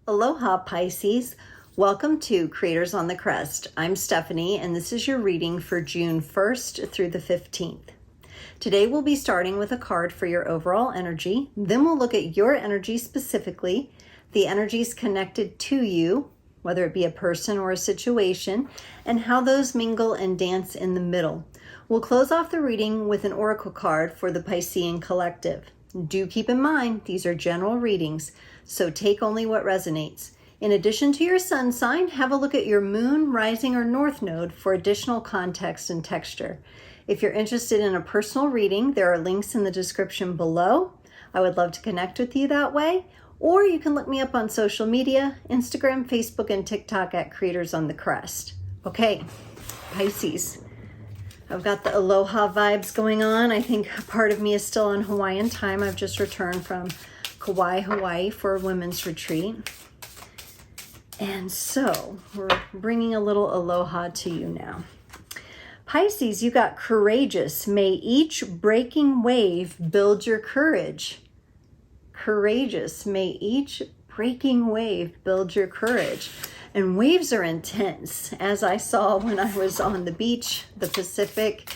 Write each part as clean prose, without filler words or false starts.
Aloha Pisces, welcome to Creators on the Crest. I'm Stephanie and this is your reading for June 1st through the 15th. Today we'll be starting with a card for your overall energy, then we'll look at your energy specifically, the energies connected to you, whether it be a person or a situation, and how those mingle and dance in the middle. We'll close off the reading with an oracle card for the Piscean collective. Do keep in mind, these are general readings, so take only what resonates. In addition to your sun sign, have a look at your moon, rising, or north node for additional context and texture. If you're interested in a personal reading, there are links in the description below. I would love to connect with you that way, or you can look me up on social media, Instagram, Facebook, and TikTok at Creators on the Crest. Okay, Pisces. I've got the aloha vibes going on. I think part of me is still on Hawaiian time. I've just returned from Kauai, Hawaii for a women's retreat. And so we're bringing a little aloha to you now. Pisces, you got courageous. May each breaking wave build your courage. Courageous. May each breaking wave build your courage. And waves are intense. As I saw when I was on the beach, the Pacific,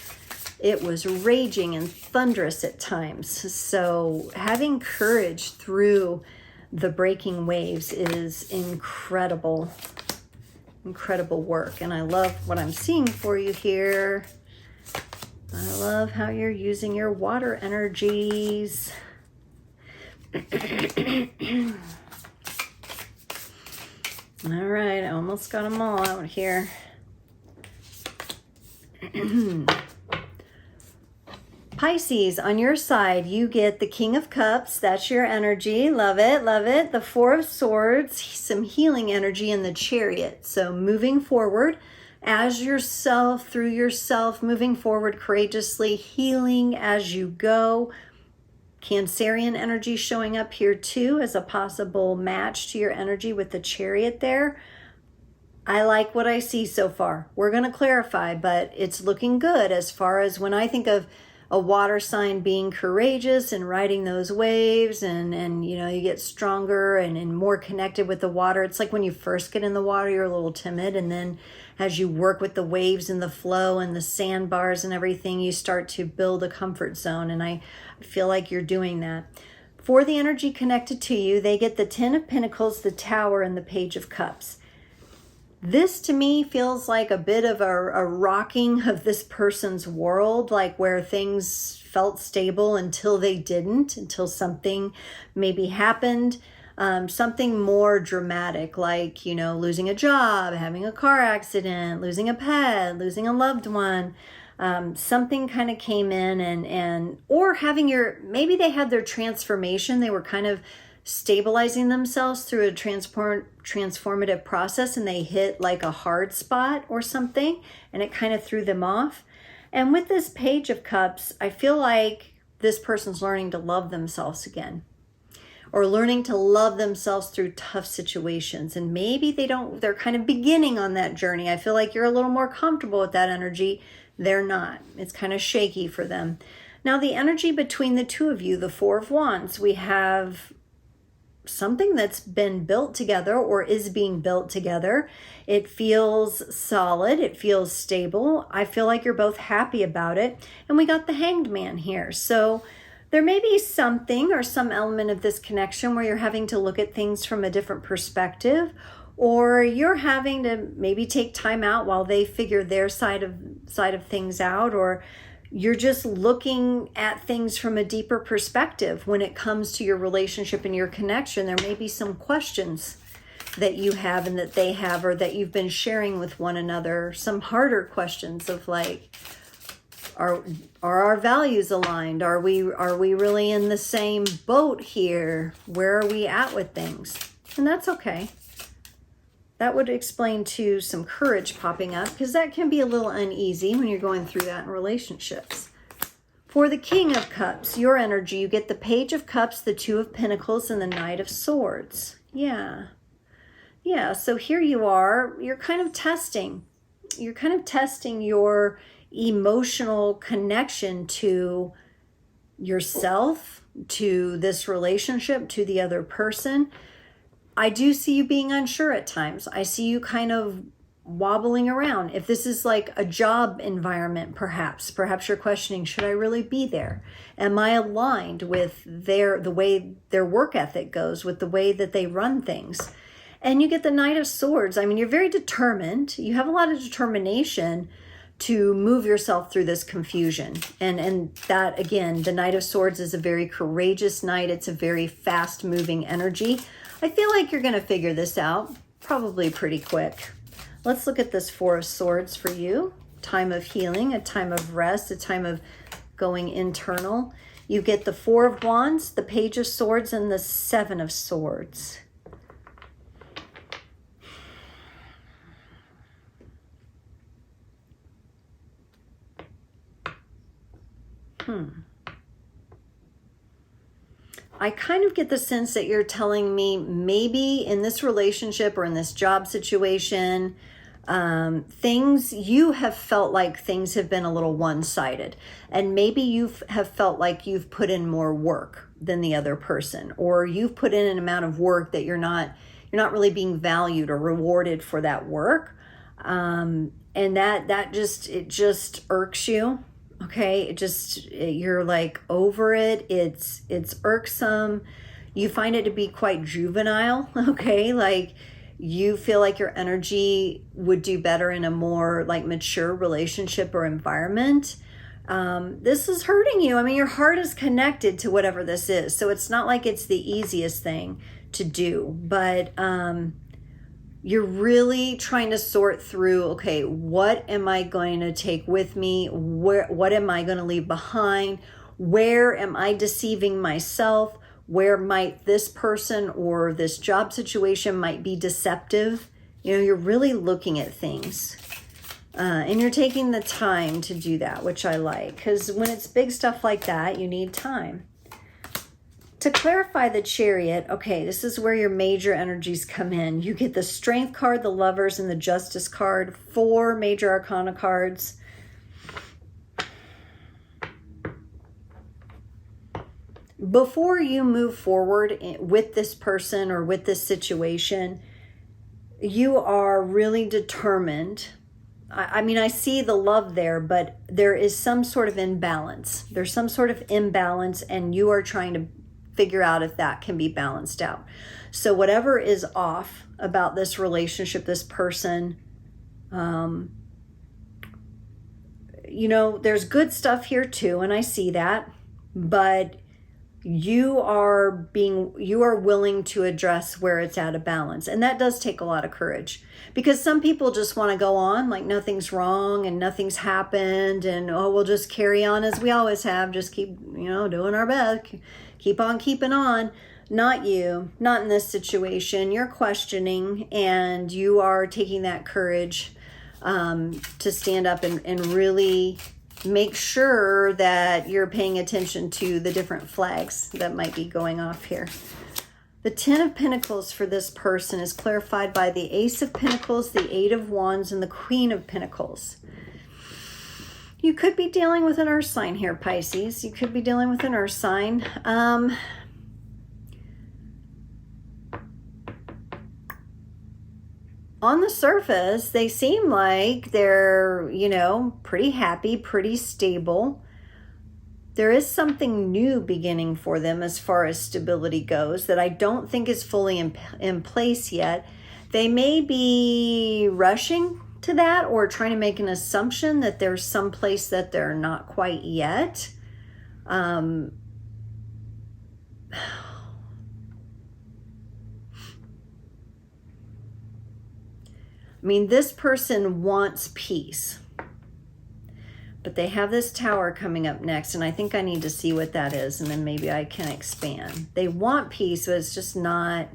it was raging and thunderous at times. So having courage through the breaking waves is incredible, incredible work. And I love what I'm seeing for you here. I love how you're using your water energies. All right, I almost got them all out here. Pisces, on your side, you get the King of Cups. That's your energy. Love it, love it. The Four of Swords, some healing energy in the Chariot. So moving forward as yourself, through yourself, moving forward courageously, healing as you go. Cancerian energy showing up here too as a possible match to your energy with the Chariot there. I like what I see so far. We're going to clarify, but it's looking good as far as when I think of a water sign being courageous and riding those waves and you know, you get stronger and more connected with the water. It's like when you first get in the water, you're a little timid, and then as you work with the waves and the flow and the sandbars and everything, you start to build a comfort zone, and I feel like you're doing that. For the energy connected to you, they get the Ten of Pentacles, the Tower, and the Page of Cups. This to me feels like a bit of a rocking of this person's world, like where things felt stable until they didn't, until something maybe happened, something more dramatic, like, you know, losing a job, having a car accident, losing a pet, losing a loved one. Something kind of came in and or having maybe they had their transformation. They were kind of stabilizing themselves through a transformative process, and they hit like a hard spot or something, and it kind of threw them off. And with this Page of Cups, I feel like this person's learning to love themselves again, or learning to love themselves through tough situations. And maybe they're kind of beginning on that journey. I feel like you're a little more comfortable with that energy. They're not. It's kind of shaky for them. Now the energy between the two of you, the Four of Wands, we have something that's been built together or is being built together. It feels solid. It feels stable. I feel like you're both happy about it. And we got the Hanged Man here. So there may be something or some element of this connection where you're having to look at things from a different perspective, or you're having to maybe take time out while they figure their side of things out, or you're just looking at things from a deeper perspective when it comes to your relationship and your connection. There may be some questions that you have and that they have, or that you've been sharing with one another, some harder questions of like, are our values aligned? Are we really in the same boat here? Where are we at with things? And that's okay. That would explain to some courage popping up, because that can be a little uneasy when you're going through that in relationships. For the King of Cups, your energy, you get the Page of Cups, the Two of Pentacles, and the Knight of Swords. Yeah, so here you are. You're kind of testing. You're kind of testing your emotional connection to yourself, to this relationship, to the other person. I do see you being unsure at times. I see you kind of wobbling around. If this is like a job environment, perhaps you're questioning, should I really be there? Am I aligned with the way their work ethic goes, with the way that they run things? And you get the Knight of Swords. I mean, you're very determined. You have a lot of determination to move yourself through this confusion. And that, again, the Knight of Swords is a very courageous knight. It's a very fast moving energy. I feel like you're going to figure this out probably pretty quick. Let's look at this Four of Swords for you. Time of healing, a time of rest, a time of going internal. You get the Four of Wands, the Page of Swords, and the Seven of Swords. I kind of get the sense that you're telling me maybe in this relationship or in this job situation, you have felt like things have been a little one-sided, and maybe you have felt like you've put in more work than the other person, or you've put in an amount of work that you're not really being valued or rewarded for that work. And that just irks you. Okay, you're like over it. It's irksome. You find it to be quite juvenile. Okay, like you feel like your energy would do better in a more like mature relationship or environment. This is hurting you. I mean, your heart is connected to whatever this is, so it's not like it's the easiest thing to do, but you're really trying to sort through, okay, what am I going to take with me? What am I going to leave behind? Where am I deceiving myself? Where might this person or this job situation might be deceptive? You know, you're really looking at things. And you're taking the time to do that, which I like. Because when it's big stuff like that, you need time. To clarify the Chariot, okay, this is where your major energies come in. You get the Strength card, the Lovers, and the Justice card. 4 major arcana cards. Before you move forward with this person or with this situation, you are really determined. I mean, I see the love there, but there is some sort of imbalance. There's some sort of imbalance, and you are trying to figure out if that can be balanced out. So whatever is off about this relationship, this person, you know, there's good stuff here too, and I see that, but you are willing to address where it's out of balance. And that does take a lot of courage, because some people just want to go on like nothing's wrong and nothing's happened, and we'll just carry on as we always have, just keep, doing our best, keep on keeping on. Not you, not in this situation. You're questioning, and you are taking that courage to stand up and really make sure that you're paying attention to the different flags that might be going off here. The 10 of Pentacles for this person is clarified by the Ace of Pentacles, the 8 of Wands, and the Queen of Pentacles. You could be dealing with an earth sign here, Pisces. You could be dealing with an earth sign. On the surface, they seem like they're, pretty happy, pretty stable. There is something new beginning for them as far as stability goes that I don't think is fully in place yet. They may be rushing to that or trying to make an assumption that there's some place that they're not quite yet. I mean, this person wants peace, but they have this Tower coming up next, and I think I need to see what that is, and then maybe I can expand. They want peace, but it's just not.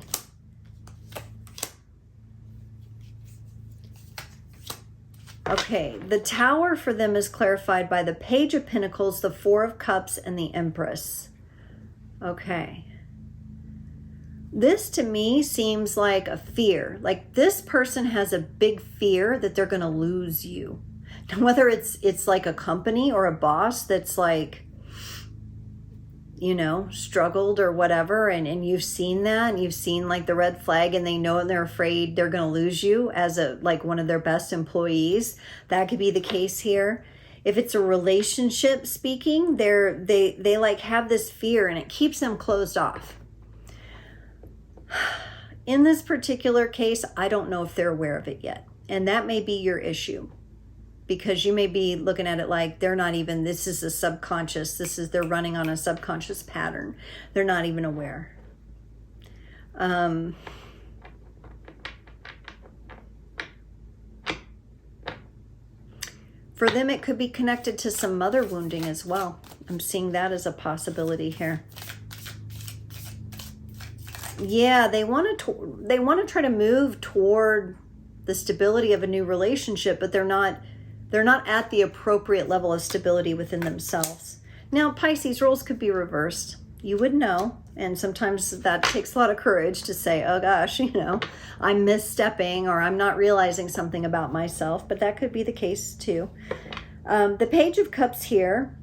Okay, the Tower for them is clarified by the Page of Pentacles, the 4 of Cups, and the Empress. Okay. This to me seems like a fear. Like this person has a big fear that they're going to lose you. Whether it's like a company or a boss that's like, you know, struggled or whatever, and you've seen that, and you've seen like the red flag, and they know and they're afraid they're going to lose you as a like one of their best employees. That could be the case here. If it's a relationship speaking, they like have this fear, and it keeps them closed off. In this particular case, I don't know if they're aware of it yet, and that may be your issue. Because you may be looking at it like they're not even, this is a subconscious, they're running on a subconscious pattern. They're not even aware. For them, it could be connected to some mother wounding as well. I'm seeing that as a possibility here. Yeah, they want to try to move toward the stability of a new relationship, but they're not at the appropriate level of stability within themselves. Now, Pisces, roles could be reversed. You would know. And sometimes that takes a lot of courage to say, oh gosh, you know, I'm misstepping, or I'm not realizing something about myself. But that could be the case too. The Page of Cups here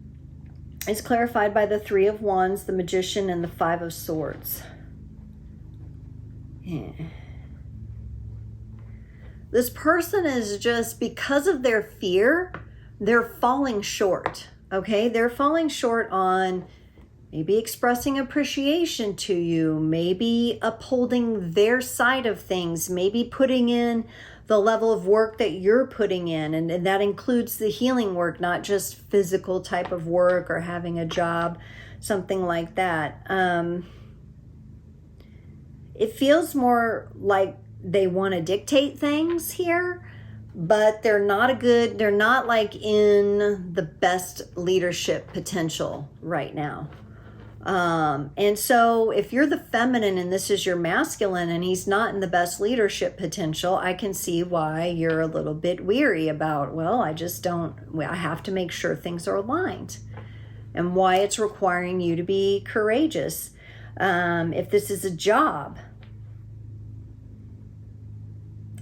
is clarified by the Three of Wands, the Magician, and the Five of Swords. Yeah. This person is just, because of their fear, they're falling short, okay? They're falling short on maybe expressing appreciation to you, maybe upholding their side of things, maybe putting in the level of work that you're putting in. And that includes the healing work, not just physical type of work or having a job, something like that. It feels more like they want to dictate things here, but they're not like in the best leadership potential right now. And so if you're the feminine and this is your masculine and he's not in the best leadership potential, I can see why you're a little bit weary about, well, I have to make sure things are aligned, and why it's requiring you to be courageous. If this is a job,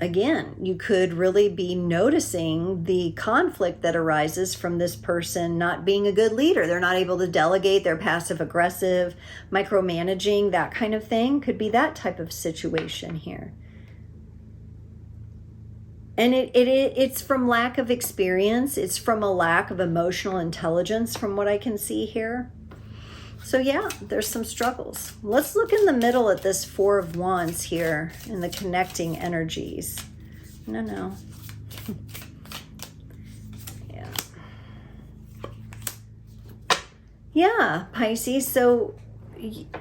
again, you could really be noticing the conflict that arises from this person not being a good leader. They're not able to delegate, they're passive aggressive, micromanaging, that kind of thing. Could be that type of situation here. And it's from lack of experience. It's from a lack of emotional intelligence from what I can see here. So yeah, there's some struggles. Let's look in the middle at this Four of Wands here in the connecting energies. No. Yeah. Yeah, Pisces. So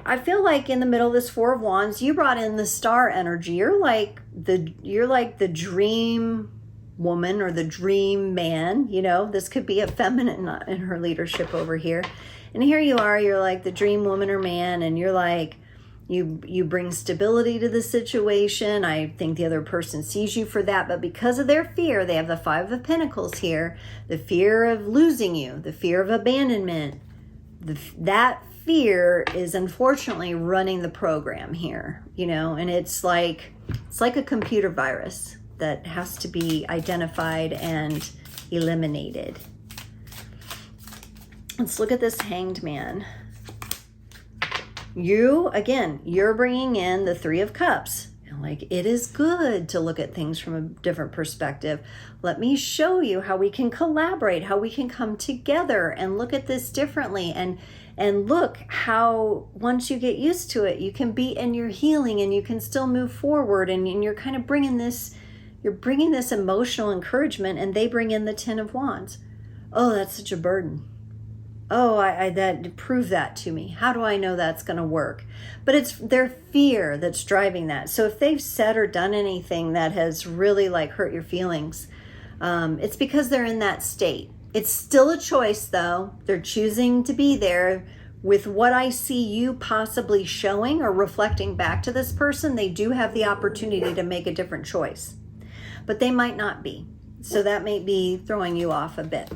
I feel like in the middle of this Four of Wands, you brought in the star energy. You're like the dream woman or the dream man. You know, this could be a feminine in her leadership over here. And here you are, you're like the dream woman or man, and you're like, you bring stability to the situation. I think the other person sees you for that, but because of their fear, they have the Five of Pentacles here, the fear of losing you, the fear of abandonment. That fear is unfortunately running the program here, you know, and it's like a computer virus that has to be identified and eliminated. Let's look at this Hanged Man. You're bringing in the Three of Cups. Like, it is good to look at things from a different perspective. Let me show you how we can collaborate, how we can come together and look at this differently. And look how, once you get used to it, you can be in your healing and you can still move forward. And you're kind of bringing this emotional encouragement, and they bring in the Ten of Wands. Oh, that's such a burden. Oh, prove that to me. How do I know that's going to work? But it's their fear that's driving that. So if they've said or done anything that has really like hurt your feelings, it's because they're in that state. It's still a choice though. They're choosing to be there. With what I see you possibly showing or reflecting back to this person, they do have the opportunity to make a different choice, but they might not be. So that may be throwing you off a bit.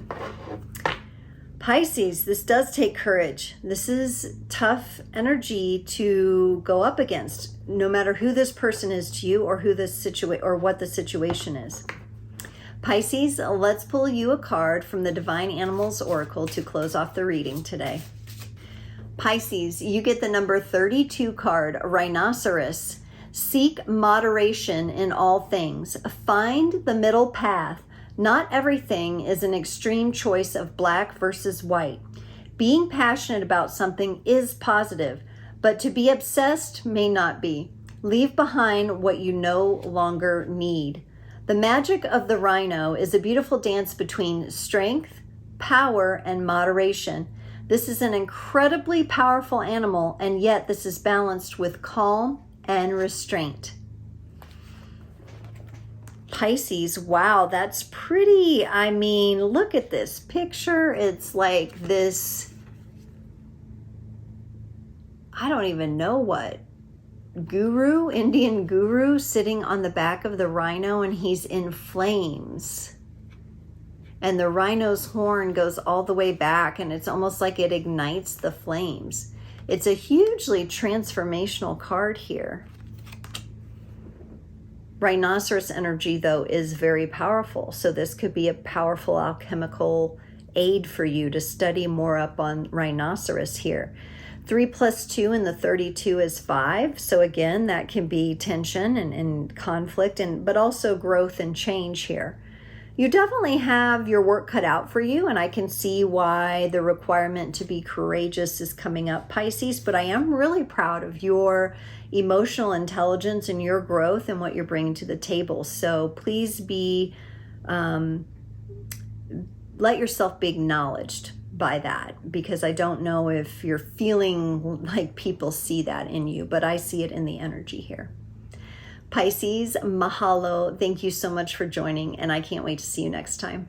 Pisces, this does take courage. This is tough energy to go up against, no matter who this person is to you or what the situation is. Pisces, let's pull you a card from the Divine Animals Oracle to close off the reading today. Pisces, you get the number 32 card, Rhinoceros. Seek moderation in all things. Find the middle path. Not everything is an extreme choice of black versus white. Being passionate about something is positive, but to be obsessed may not be. Leave behind what you no longer need. The magic of the rhino is a beautiful dance between strength, power, and moderation. This is an incredibly powerful animal, and yet this is balanced with calm and restraint. Pisces, wow, that's pretty. I mean, look at this picture. It's like this, I don't even know what, guru, Indian guru sitting on the back of the rhino, and he's in flames. And the rhino's horn goes all the way back, and it's almost like it ignites the flames. It's a hugely transformational card here. Rhinoceros energy, though, is very powerful. So this could be a powerful alchemical aid for you to study more up on rhinoceros here. 3 + 2 and the 32 is 5. So again, that can be tension and conflict, but also growth and change here. You definitely have your work cut out for you, and I can see why the requirement to be courageous is coming up, Pisces, but I am really proud of your emotional intelligence and your growth and what you're bringing to the table. So please let yourself be acknowledged by that, because I don't know if you're feeling like people see that in you, but I see it in the energy here. Pisces, mahalo. Thank you so much for joining, and I can't wait to see you next time.